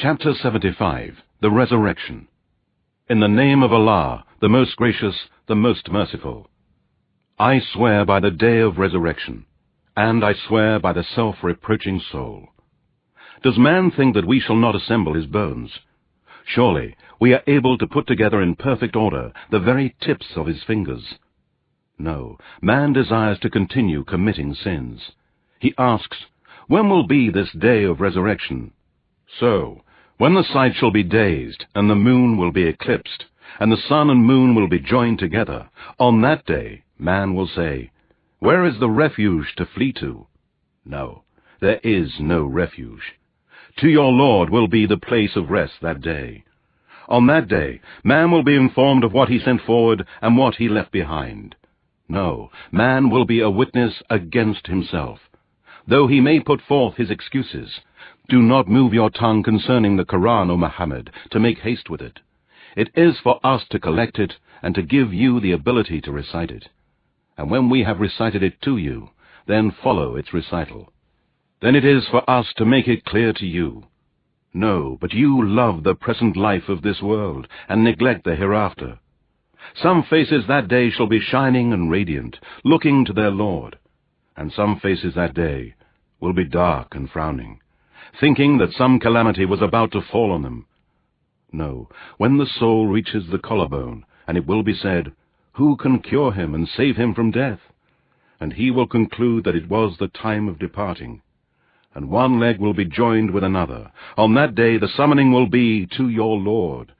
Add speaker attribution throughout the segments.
Speaker 1: Chapter 75, The Resurrection. In the name of Allah, the most gracious, the most merciful. I swear by the day of resurrection, and I swear by the self-reproaching soul. Does man think that we shall not assemble his bones? Surely we are able to put together in perfect order the very tips of his fingers. No, man desires to continue committing sins. He asks, when will be this day of resurrection? So, when the sight shall be dazed, and the moon will be eclipsed, and the sun and moon will be joined together, on that day man will say, where is the refuge to flee to? No, there is no refuge. To your Lord will be the place of rest that day. On that day man will be informed of what he sent forward and what he left behind. No, man will be a witness against himself. Though he may put forth his excuses, do not move your tongue concerning the Quran, O Muhammad, to make haste with it. It is for us to collect it and to give you the ability to recite it. And when we have recited it to you, then follow its recital. Then it is for us to make it clear to you. No, but you love the present life of this world and neglect the hereafter. Some faces that day shall be shining and radiant, looking to their Lord, and some faces that day will be dark and frowning, thinking that some calamity was about to fall on them. No, when the soul reaches the collarbone, and it will be said, who can cure him and save him from death? And he will conclude that it was the time of departing. And one leg will be joined with another. On that day the summoning will be to your Lord.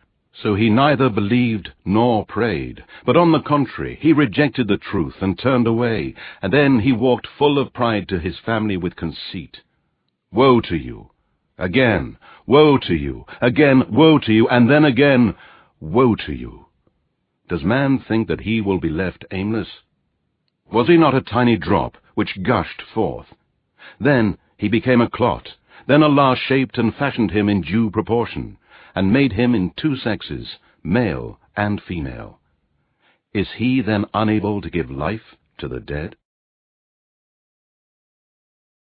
Speaker 1: So he neither believed nor prayed, but on the contrary, he rejected the truth and turned away, and then he walked full of pride to his family with conceit. Woe to you! Again, woe to you! Again, woe to you! And then again, woe to you! Does man think that he will be left aimless? Was he not a tiny drop which gushed forth? Then he became a clot. Then Allah shaped and fashioned him in due proportion, and made him in two sexes, male and female. Is he then unable to give life to the dead?